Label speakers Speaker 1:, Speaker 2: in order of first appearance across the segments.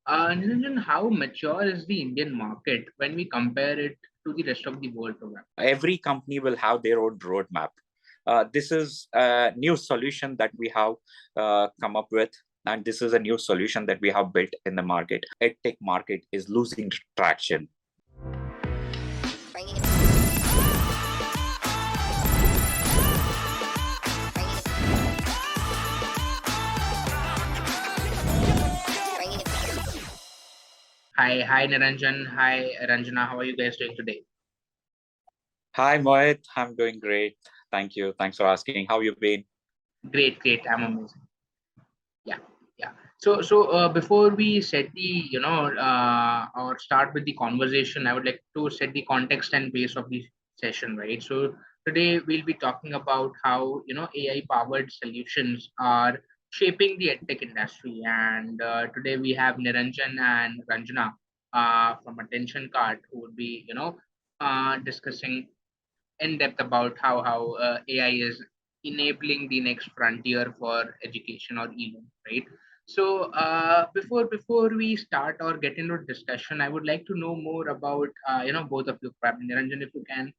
Speaker 1: Niranjan, how mature is the Indian market when we compare it to the rest of the world program?
Speaker 2: Every company will have their own roadmap. This is a new solution that we have come up with, and this is a new solution that we have built in the market. EdTech market is losing traction.
Speaker 1: Hi Niranjan. Hi Ranjana. How are you guys doing today?
Speaker 2: Hi, Mohit. I'm doing great. Thank you. Thanks for asking. How you been?
Speaker 1: Great. I'm amazing. Yeah, yeah. So before we set the or start with the conversation, I would like to set the context and base of the session, right? So today we'll be talking about how AI powered solutions are shaping the edtech industry, and today we have Niranjan and Ranjana from AttentionKart who would be discussing in depth about how AI is enabling the next frontier for education or e-learning, right? So before we start or get into discussion, I would like to know more about both of you. Probably Niranjan, if you can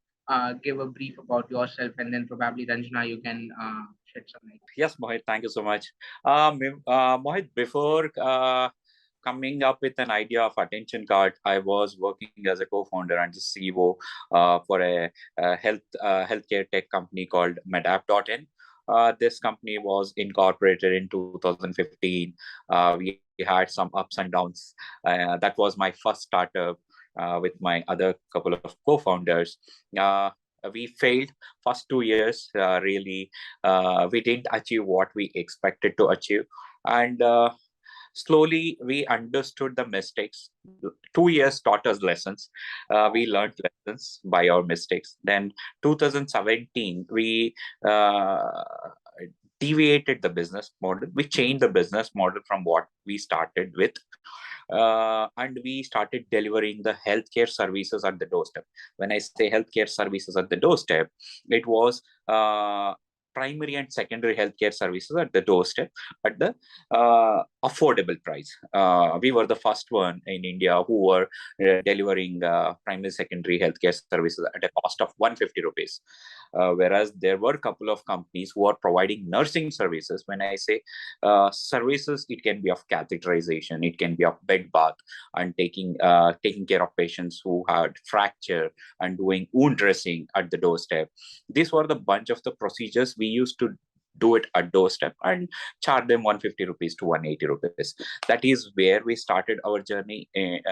Speaker 1: give a brief about yourself, and then probably Ranjana, you can shed some light.
Speaker 2: Yes, Mohit. Thank you so much. Mohit, before coming up with an idea of AttentionKart, I was working as a co-founder and the CEO for a healthcare tech company called Medapp.in. This company was incorporated in 2015. We had some ups and downs. That was my first startup with my other couple of co-founders. We failed first 2 years. Really, we didn't achieve what we expected to achieve, and slowly we understood the mistakes. 2 years taught us lessons. We learned lessons by our mistakes. Then 2017 we deviated the business model. We changed the business model from what we started with, and we started delivering the healthcare services at the doorstep. When I say healthcare services at the doorstep, it was primary and secondary healthcare services at the doorstep at the affordable price. We were the first one in India who were delivering primary secondary healthcare services at a cost of 150 rupees. Whereas there were a couple of companies who are providing nursing services. When I say services, it can be of catheterization, it can be of bed bath, and taking care of patients who had fracture and doing wound dressing at the doorstep. These were the bunch of the procedures we used to do it at doorstep and charge them 150 rupees to 180 rupees. That is where we started our journey in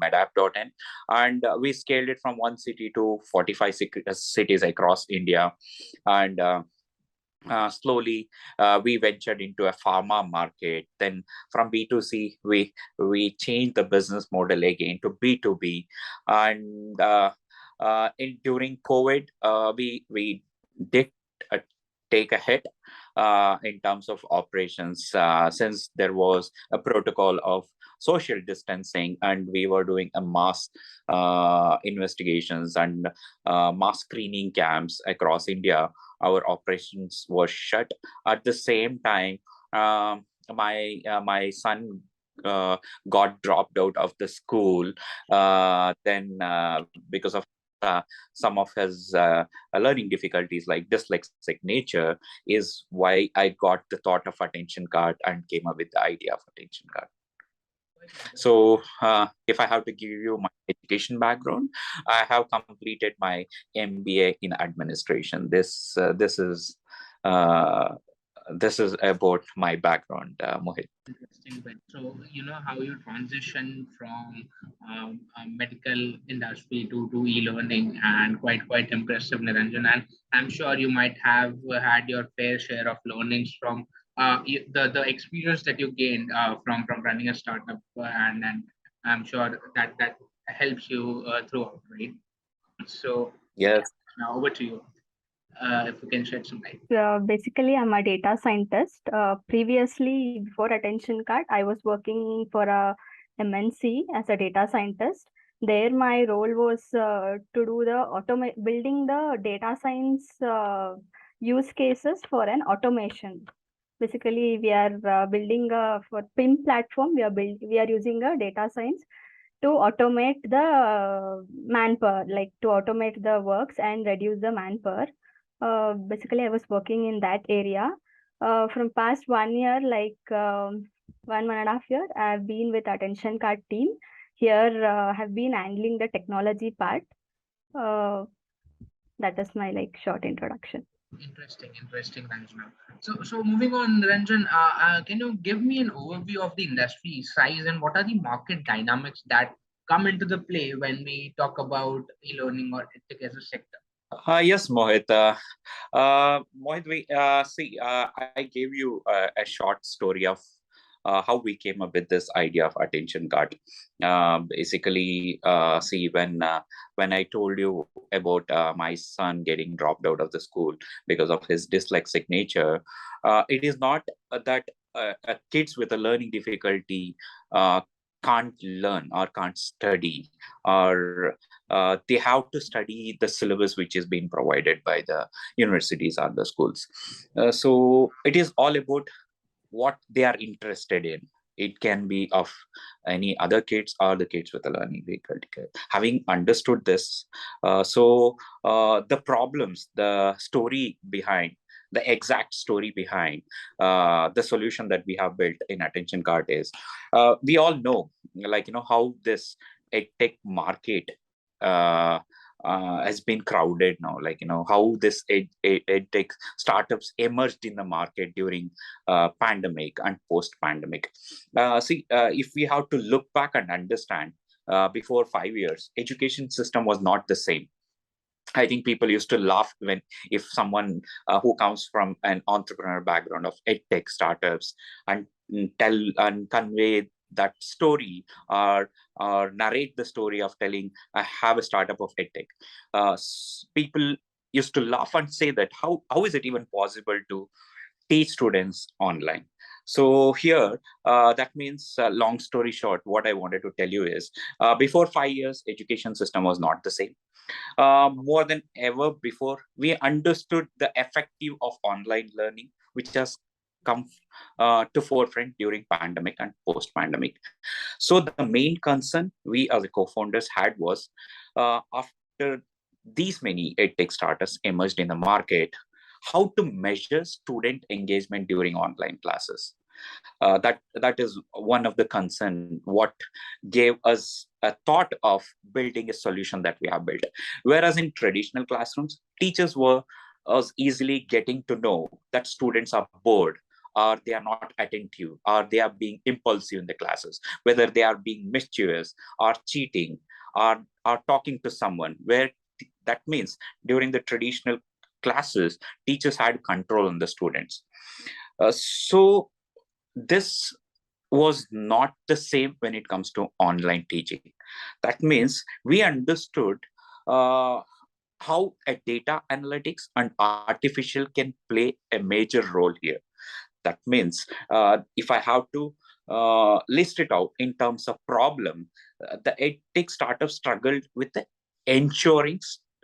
Speaker 2: Medapp.in, and we scaled it from one city to 45 cities across India. And slowly we ventured into a pharma market. Then from B2C we changed the business model again to B2B. And during COVID, we did take a hit in terms of operations, since there was a protocol of social distancing, and we were doing a mass investigations and mass screening camps across India. Our operations were shut. At the same time, my son got dropped out of the school. Then because of some of his learning difficulties like dyslexic nature, is why I got the thought of AttentionKart and came up with the idea of AttentionKart. So if I have to give you my education background, I have completed my MBA in administration. This is about my background, Mohit.
Speaker 1: Interesting. But so how you transition from medical industry to e-learning, and quite impressive, Niranjan. And I'm sure you might have had your fair share of learnings from the experience that you gained from running a startup, and I'm sure that helps you throughout, right? So
Speaker 2: Yes.
Speaker 1: now over to you, if you can shed some light.
Speaker 3: Basically, I'm a data scientist. Previously, before AttentionKart, I was working for a MNC as a data scientist. There, my role was to do the building the data science use cases for an automation. Basically, we are building for PIM platform. We are using a data science to automate the manpower, like to automate the works and reduce the manpower. Basically, I was working in that area. From past 1 year, like 1.5 year, I've been with AttentionKart team. Here, have been handling the technology part. That is my like short introduction.
Speaker 1: Interesting, Ranjana. So moving on, Ranjan, can you give me an overview of the industry size and what are the market dynamics that come into the play when we talk about e-learning or edtech as a sector?
Speaker 2: Yes, Mohit. Mohit, I gave you a short story of how we came up with this idea of AttentionKart. Basically, when I told you about my son getting dropped out of the school because of his dyslexic nature, it is not that kids with a learning difficulty can't learn or can't study, or they have to study the syllabus which is being provided by the universities or the schools. So it is all about what they are interested in. It can be of any other kids or the kids with a learning difficulty. Having understood this, the problems, the story behind, the exact story behind the solution that we have built in AttentionKart is, we all know, how this edtech market uh, has been crowded now. How this edtech startups emerged in the market during pandemic and post-pandemic. If we have to look back and understand, before 5 years, education system was not the same. I think people used to laugh if someone who comes from an entrepreneur background of edtech startups and tell and convey that story, or narrate the story of telling, I have a startup of edtech. People used to laugh and say that how is it even possible to teach students online? So here, that means, long story short, what I wanted to tell you is, before 5 years, education system was not the same. More than ever before, we understood the effective of online learning, which has come to forefront during pandemic and post-pandemic. So the main concern we as the co-founders had was, after these many edtech startups emerged in the market, how to measure student engagement during online classes. That is one of the concern what gave us a thought of building a solution that we have built. Whereas in traditional classrooms, teachers were us easily getting to know that students are bored, or they are not attentive, or they are being impulsive in the classes, whether they are being mischievous or cheating, or talking to someone, where that means during the traditional classes, teachers had control on the students. So this was not the same when it comes to online teaching. That means we understood how a data analytics and artificial can play a major role here. That means, if I have to list it out in terms of problem, the edtech startup struggled with the ensuring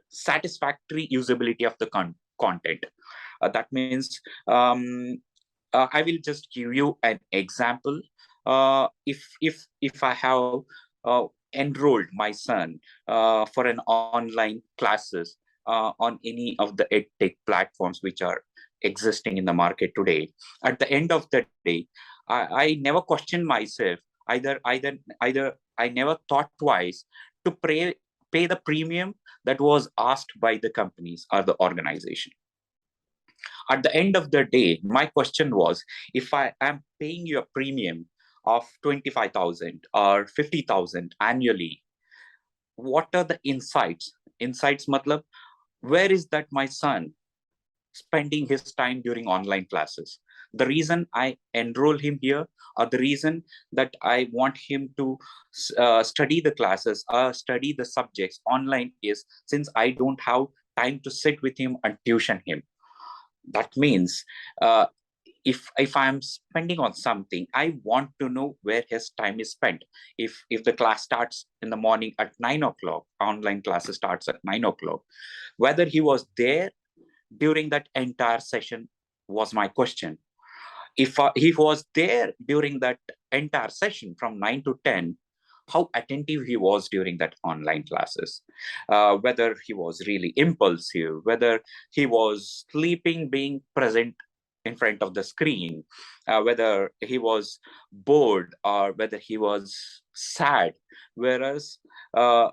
Speaker 2: satisfactory usability of the content. That means, I will just give you an example. If I have enrolled my son for an online classes on any of the edtech platforms which are existing in the market today, at the end of the day, I never questioned myself. Either I never thought twice to pay the premium that was asked by the companies or the organization. At the end of the day, my question was, if I am paying you a premium of 25,000 or 50,000 annually, what are the insights? Insights, matlab, where is that my son spending his time during online classes? The reason I enroll him here, or the reason that I want him to study the classes or study the subjects online, is since I don't have time to sit with him and tuition him. That means, if I'm spending on something, I want to know where his time is spent. If the class starts in the morning at 9 o'clock, online classes starts at 9 o'clock, whether he was there during that entire session was my question. if he was there during that entire session from 9 to 10, how attentive he was during that online classes, whether he was really impulsive, whether he was sleeping being present in front of the screen, whether he was bored or whether he was sad. Whereas I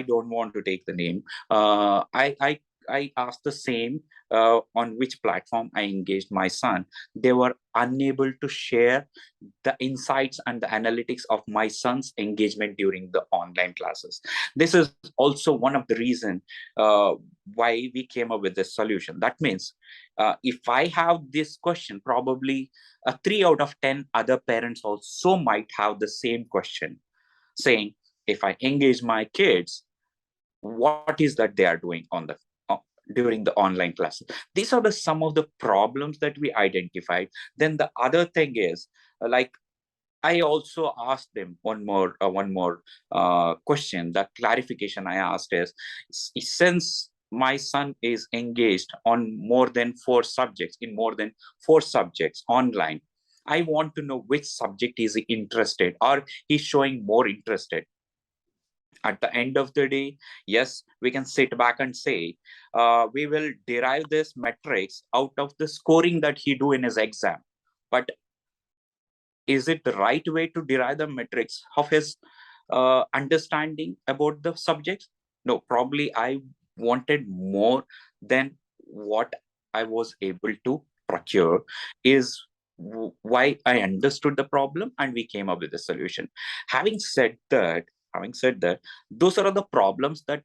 Speaker 2: don't want to take the name. I asked the same on which platform I engaged my son. They were unable to share the insights and the analytics of my son's engagement during the online classes. This is also one of the reasons why we came up with this solution. That means if I have this question, probably 3 out of 10 other parents also might have the same question, saying, if I engage my kids, what is that they are doing on the during the online classes? These are the some of the problems that we identified. Then the other thing is, like, I also asked them one more question. The clarification I asked is, since my son is engaged on more than 4 subjects, in more than 4 subjects online, I want to know which subject is he interested or he's showing more interested. At the end of the day, yes, we can sit back and say, we will derive this metrics out of the scoring that he do in his exam. But is it the right way to derive the metrics of his understanding about the subjects? No, probably I wanted more than what I was able to procure, is why I understood the problem and we came up with a solution. Having said that, those are the problems that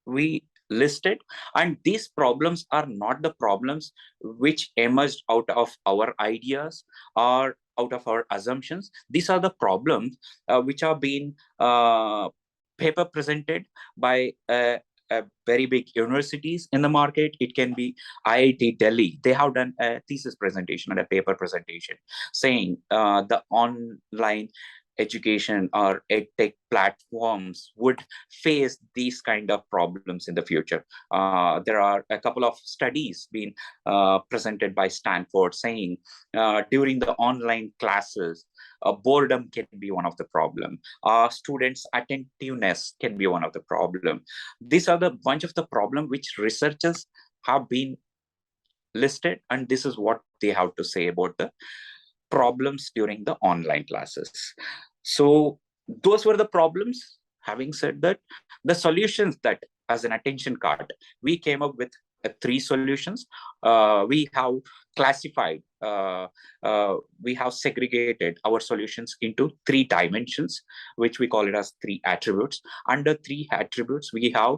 Speaker 2: we listed, and these problems are not the problems which emerged out of our ideas or out of our assumptions. These are the problems which are being paper presented by very big universities in the market. It can be IIT Delhi. They have done a thesis presentation and a paper presentation saying the online education or edtech platforms would face these kind of problems in the future. There are a couple of studies being presented by Stanford saying during the online classes, boredom can be one of the problem. Students' attentiveness can be one of the problem. These are the bunch of the problem which researchers have been listed, and this is what they have to say about the problems during the online classes. So those were the problems. Having said that, the solutions that, as an AttentionKart, we came up with 3 solutions. We have classified, we have segregated our solutions into 3 dimensions, which we call it as 3 attributes. Under 3 attributes, we have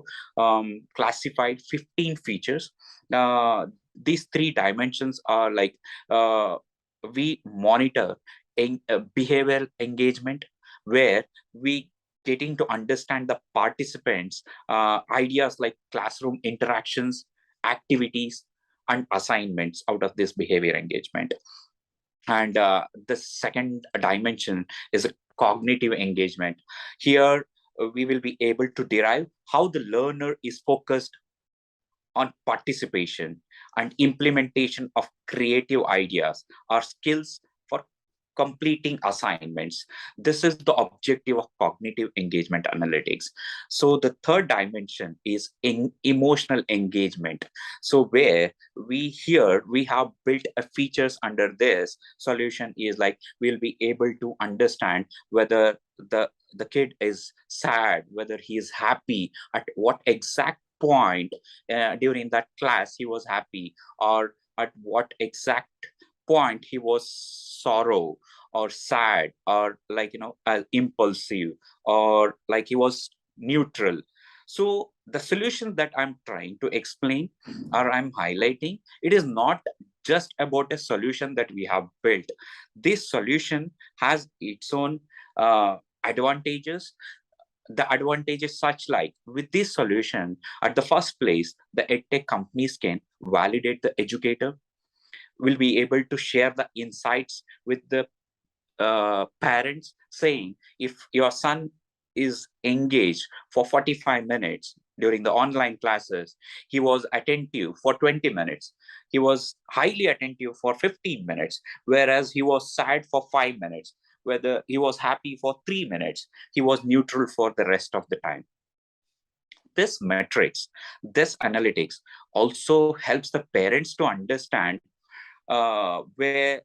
Speaker 2: classified 15 features. These 3 dimensions are like, we monitor behavioral engagement, where we getting to understand the participants ideas like classroom interactions, activities, and assignments out of this behavior engagement. And the second dimension is a cognitive engagement. Here we will be able to derive how the learner is focused on participation and implementation of creative ideas or skills for completing assignments. This is the objective of cognitive engagement analytics. So the third dimension is in emotional engagement. So where we have built a features under this solution is like, we'll be able to understand whether the kid is sad, whether he is happy, at what exact point during that class he was happy, or at what exact point he was sorrow or sad, or like, impulsive, or like he was neutral. So the solution that I'm trying to explain or I'm highlighting, it is not just about a solution that we have built. This solution has its own advantages. The advantage is such like, with this solution, at the first place, the edtech companies can validate the educator, will be able to share the insights with the parents, saying, if your son is engaged for 45 minutes during the online classes, he was attentive for 20 minutes. He was highly attentive for 15 minutes, whereas he was sad for 5 minutes. Whether he was happy for 3 minutes, he was neutral for the rest of the time. This metrics, this analytics also helps the parents to understand where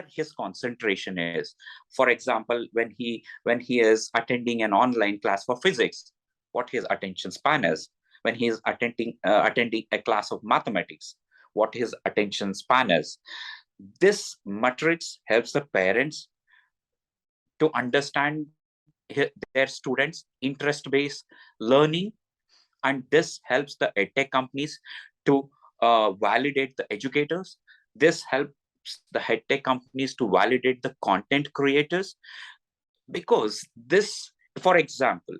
Speaker 2: his concentration is. For example, when he is attending an online class for physics, what his attention span is. When he is attending a class of mathematics, what his attention span is. This matrix helps the parents to understand their students' interest-based learning, and this helps the edtech companies to validate the educators. This helps the edtech companies to validate the content creators, because this, for example,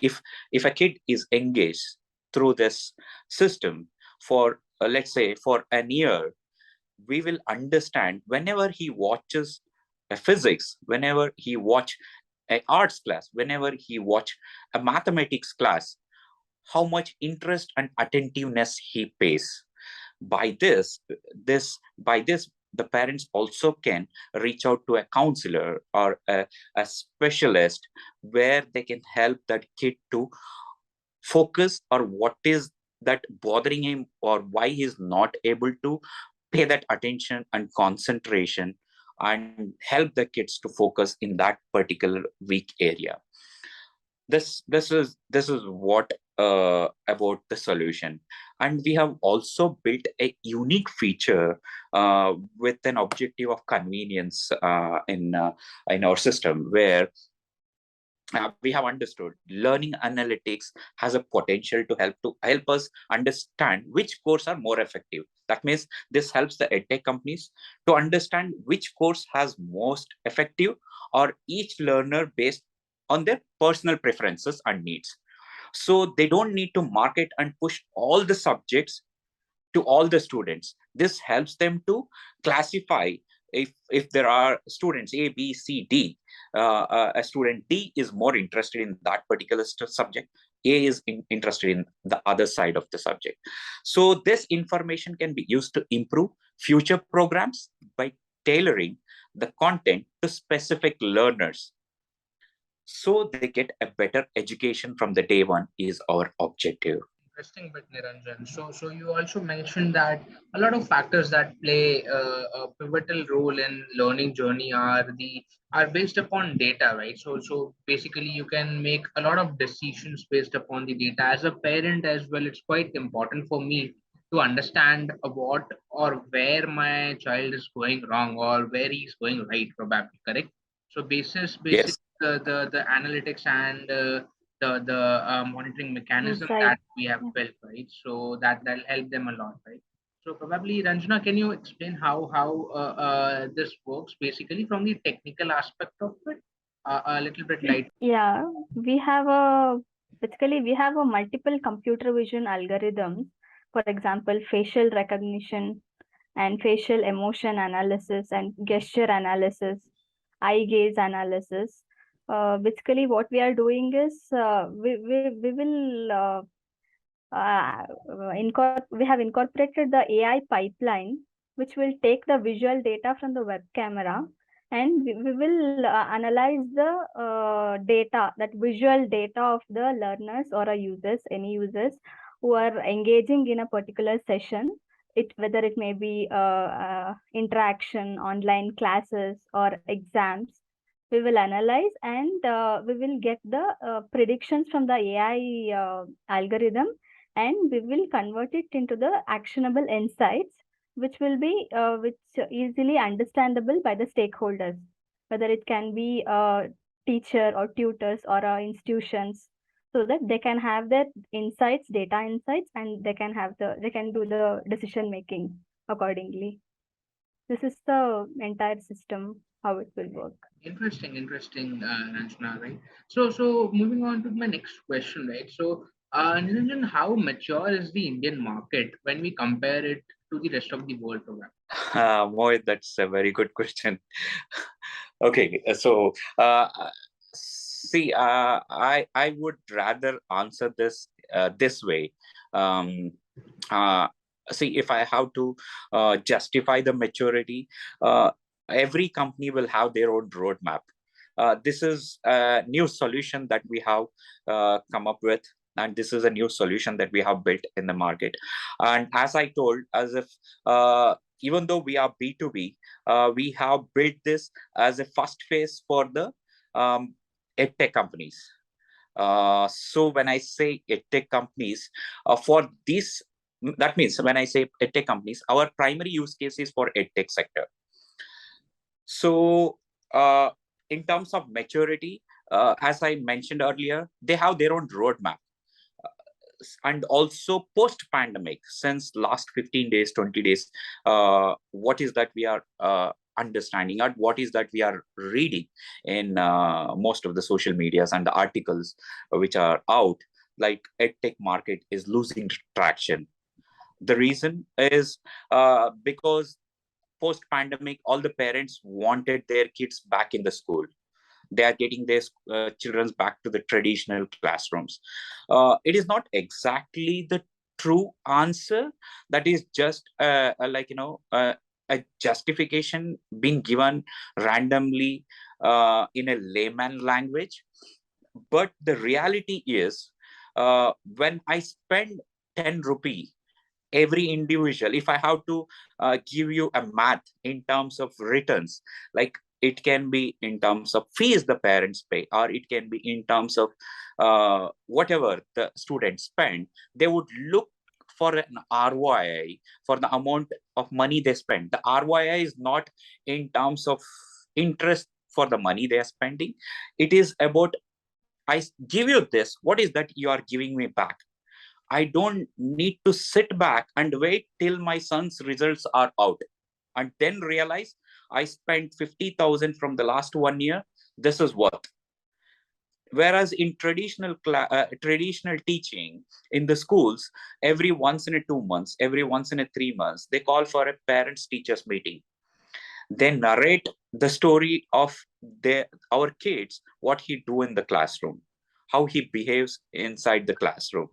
Speaker 2: if a kid is engaged through this system for let's say for an year, we will understand whenever he watches a physics, whenever he watch an arts class, whenever he watch a mathematics class, how much interest and attentiveness he pays. By this, the parents also can reach out to a counselor or a specialist, where they can help that kid to focus, or what is that bothering him, or why he's not able to pay that attention and concentration, and help the kids to focus in that particular weak area. This is what about the solution. And we have also built a unique feature with an objective of convenience in our system, where we have understood learning analytics has a potential to help us understand which courses are more effective. That means this helps the edtech companies to understand which course has most effective, or each learner based on their personal preferences and needs. So they don't need to market and push all the subjects to all the students. This helps them to classify, if there are students A, B, C, D. A student D is more interested in that particular subject. A is interested in the other side of the subject. So this information can be used to improve future programs by tailoring the content to specific learners, so they get a better education from the day one is our objective.
Speaker 1: Interesting bit, Niranjan. So you also mentioned that a lot of factors that play a pivotal role in learning journey are based upon data, right? So basically, you can make a lot of decisions based upon the data. As a parent as well, it's quite important for me to understand what or where my child is going wrong or where he's going right, probably correct. So basis basic
Speaker 2: Yes.
Speaker 1: the analytics and the monitoring mechanism
Speaker 3: Insight.
Speaker 1: that we have
Speaker 3: Yeah.
Speaker 1: built, right? So that'll help them a lot, right? So probably Ranjana, can you explain how this works basically from the technical aspect of it? A little bit light.
Speaker 3: Yeah, we have a basically we have a multiple computer vision algorithms. For example, facial recognition and facial emotion analysis and gesture analysis, eye gaze analysis. Basically, what we are doing is we will we have incorporated the AI pipeline, which will take the visual data from the web camera, and we will analyze the data, that visual data of the learners or users, any users who are engaging in a particular session. Whether it may be interaction, online classes, or exams, we will analyze, and we will get the predictions from the AI algorithm, and we will convert it into the actionable insights, which will be which easily understandable by the stakeholders, whether it can be a teacher or tutors or institutions, so that they can have their insights, data insights, and they can do the decision making accordingly. This is the entire system, how it will work.
Speaker 1: Interesting, Ranjana, right? So moving on to my next question, right? So, Niranjan, how mature is the Indian market when we compare it to the rest of the world, probably?
Speaker 2: Mohit, that's a very good question. Okay, so See, I would rather answer this way. Um, uh, See, if I have to justify the maturity, uh, every company will have their own roadmap. This is a new solution that we have come up with, and this is a new solution that we have built in the market. And as I told, as if even though we are B2B, we have built this as a first phase for the um, edtech companies. So when I say edtech companies, for this, that means when I say edtech companies, our primary use case is for edtech sector. So in terms of maturity, as I mentioned earlier, they have their own roadmap. And also post-pandemic, since last 15 days, 20 days, what is that we are understanding, and what is that we are reading in most of the social medias and the articles which are out, like edtech market is losing traction. The reason is because post-pandemic, all the parents wanted their kids back in the school. They are getting their children back to the traditional classrooms. It is not exactly the true answer. That is just a justification being given randomly in a layman language. But the reality is, when I spend 10 rupee every individual, if I have to give you a math in terms of returns, like it can be in terms of fees the parents pay, or it can be in terms of whatever the students spend, they would look for an ROI for the amount of money they spend. The ROI is not in terms of interest for the money they are spending. It is about, I give you this, what is that you are giving me back? I don't need to sit back and wait till my son's results are out and then realize I spent 50,000 from the last 1 year. This is worth. Whereas in traditional teaching in the schools, every once in a 2 months, every once in a 3 months, they call for a parents teachers meeting. They narrate the story of our kids, what he do in the classroom, how he behaves inside the classroom,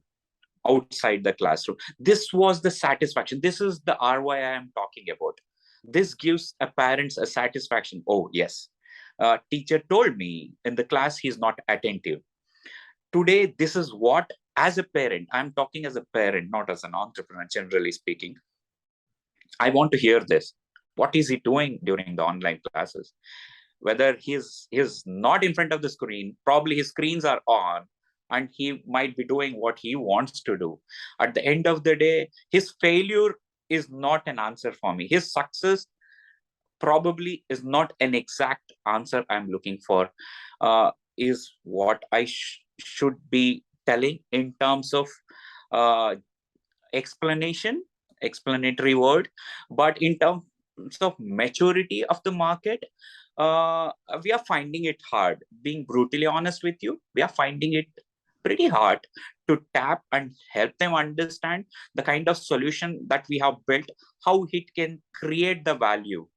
Speaker 2: outside the classroom. This was the satisfaction. This is the ROI I am talking about. This gives a parents a satisfaction. Oh, yes. Teacher told me in the class he's not attentive. Today, this is what, as a parent, I'm talking as a parent, not as an entrepreneur, generally speaking. I want to hear this. What is he doing during the online classes? Whether he's not in front of the screen, probably his screens are on, and he might be doing what he wants to do. At the end of the day, his failure is not an answer for me. His success probably is not an exact answer I'm looking for. Is what I should be telling in terms of uh, explanatory word. But in terms of maturity of the market, we are finding it hard. Being brutally honest with you, we are finding it pretty hard to tap and help them understand the kind of solution that we have built, how it can create the value.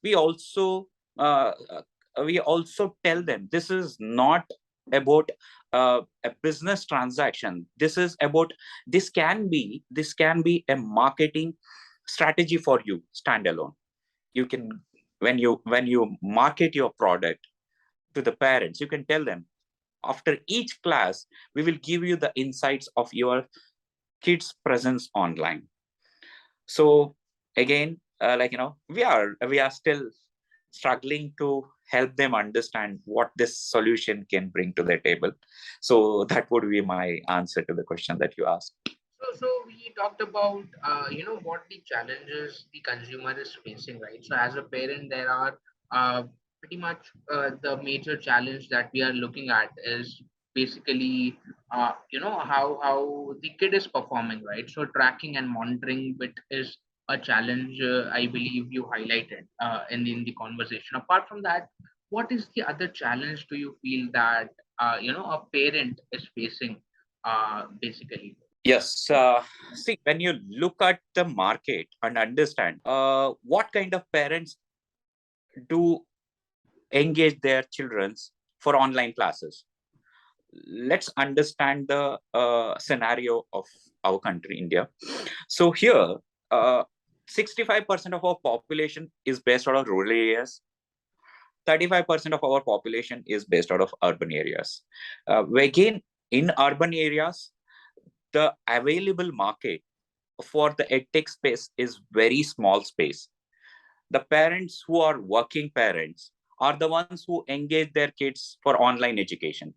Speaker 2: We also uh, we also tell them this is not about a business transaction. This can be a marketing strategy for you standalone. You can, when you market your product to the parents, you can tell them, after each class we will give you the insights of your kids presence online. So again, we are still struggling to help them understand what this solution can bring to the table. So that would be my answer to the question that you asked.
Speaker 1: So we talked about what the challenges the consumer is facing, right? So as a parent, there are pretty much the major challenge that we are looking at is basically how the kid is performing, right? So tracking and monitoring bit is a challenge, I believe you highlighted in the conversation. Apart from that, what is the other challenge do you feel that a parent is facing basically?
Speaker 2: Yes. See, when you look at the market and understand what kind of parents do engage their children for online classes, let's understand the scenario of our country, India. So here, 65% of our population is based out of rural areas. 35% of our population is based out of urban areas. Again, in urban areas, the available market for the edtech space is very small space. The parents who are working parents are the ones who engage their kids for online education.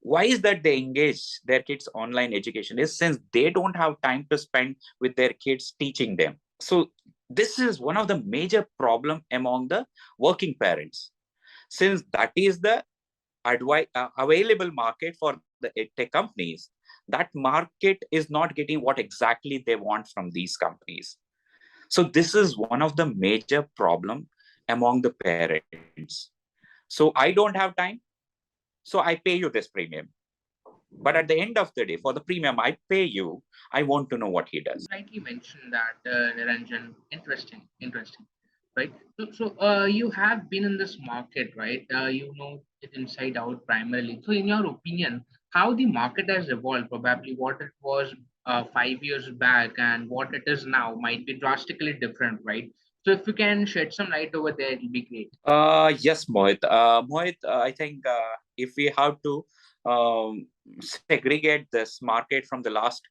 Speaker 2: Why is that they engage their kids online education? Is since they don't have time to spend with their kids teaching them. So this is one of the major problem among the working parents, since that is the available market for the edtech companies. That market is not getting what exactly they want from these companies. So this is one of the major problem among the parents. So I don't have time, so I pay you this premium. But at the end of the day, for the premium I pay you, I want to know what he does.
Speaker 1: Rightly mentioned that, Niranjan. Interesting, right? You have been in this market, right? You know it inside out primarily. So, in your opinion, how the market has evolved, probably what it was 5 years back and what it is now, might be drastically different, right? So, if you can shed some light over there, it'll be great.
Speaker 2: Yes, Mohit. I think if we have to segregate this market from the last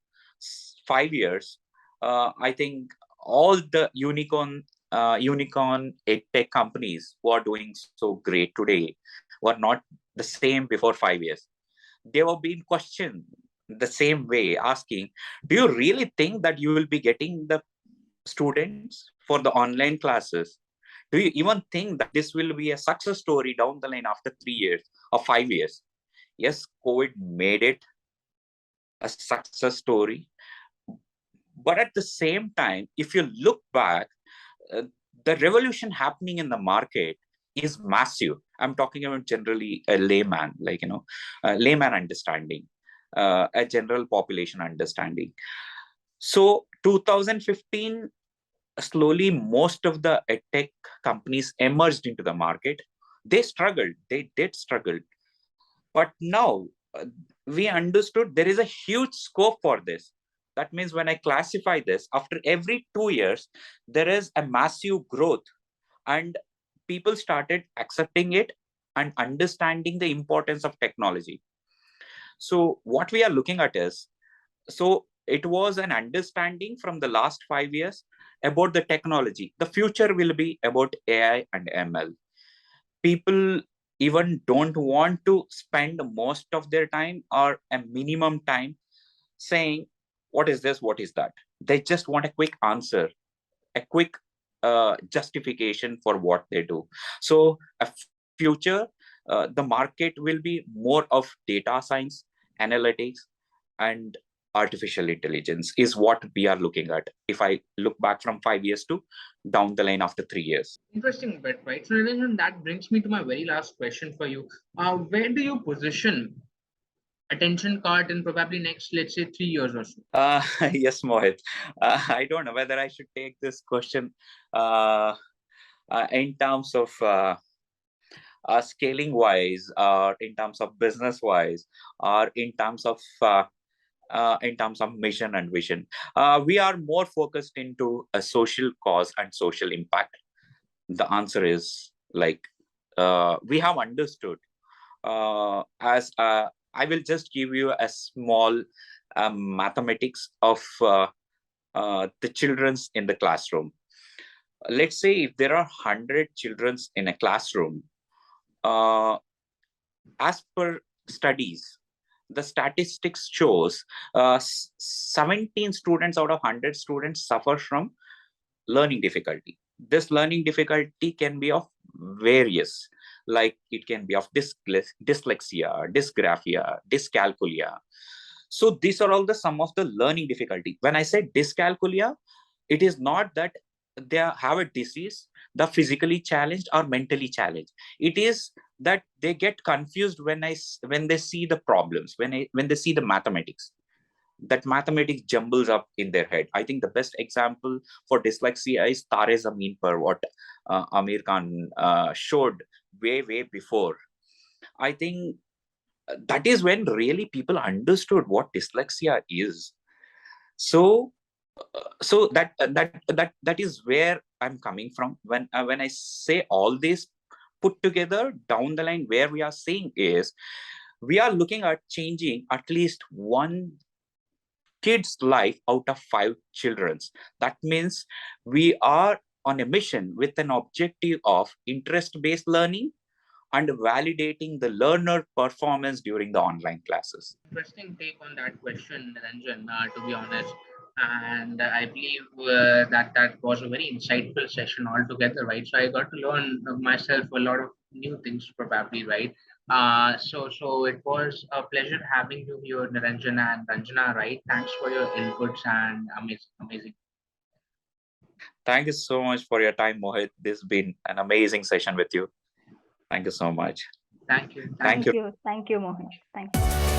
Speaker 2: 5 years, I think all the unicorn edtech companies who are doing so great today were not the same before 5 years. They were being questioned the same way, asking, "Do you really think that you will be getting the students for the online classes? Do you even think that this will be a success story down the line after 3 years or 5 years?" Yes, COVID made it a success story. But at the same time, if you look back, uh, the revolution happening in the market is massive. I'm talking about generally a layman, like, layman understanding, a general population understanding. So 2015, slowly most of the edtech companies emerged into the market. They struggled, they did struggle, but now we understood there is a huge scope for this. That means when I classify this, after every 2 years there is a massive growth, and people started accepting it and understanding the importance of technology. So what we are looking at is, so it was an understanding from the last 5 years about the technology. The future will be about AI and ML. People even don't want to spend most of their time or a minimum time saying, "What is this? What is that?" They just want a quick answer, a quick justification for what they do. So a future, the market will be more of data science, analytics, and artificial intelligence is what we are looking at. If I look back from 5 years to down the line after 3 years.
Speaker 1: Interesting bit, right? So, Niranjan, that brings me to my very last question for you. Where do you position AttentionKart in probably next, let's say, 3 years or so?
Speaker 2: Yes, Mohit. I don't know whether I should take this question uh, in terms of scaling wise, or in terms of business wise, or in terms of mission and vision. We are more focused into a social cause and social impact. The answer is like, we have understood, as I will just give you a small mathematics of the children's in the classroom. Let's say if there are 100 children's in a classroom, uh, as per studies, the statistics shows 17 students out of 100 students suffer from learning difficulty. This learning difficulty can be of various, like it can be of dyslexia, dysgraphia, dyscalculia. So these are all the sum of the learning difficulty. When I say dyscalculia, it is not that they have a disease, the physically challenged or mentally challenged. It is that they get confused when they see the problems, when they see the mathematics. That mathematics jumbles up in their head. I think the best example for dyslexia is Tare Zameen Par, what Amir Khan showed way before. I think that is when really people understood what dyslexia is. So that is where I'm coming from when I say all this put together down the line. Where we are saying is, we are looking at changing at least one kid's life out of 5 children's. That means we are on a mission with an objective of interest-based learning and validating the learner performance during the online classes.
Speaker 1: Interesting take on that question, Ranjan, to be honest. And I believe that was a very insightful session altogether, right? So I got to learn myself a lot of new things, probably, right? So it was a pleasure having you here, Niranjana and Ranjana, right? Thanks for your inputs and amazing.
Speaker 2: Thank you so much for your time, Mohit. This has been an amazing session with you. Thank you so much.
Speaker 1: Thank you.
Speaker 2: Thank you.
Speaker 3: Thank you, Mohit. Thank you.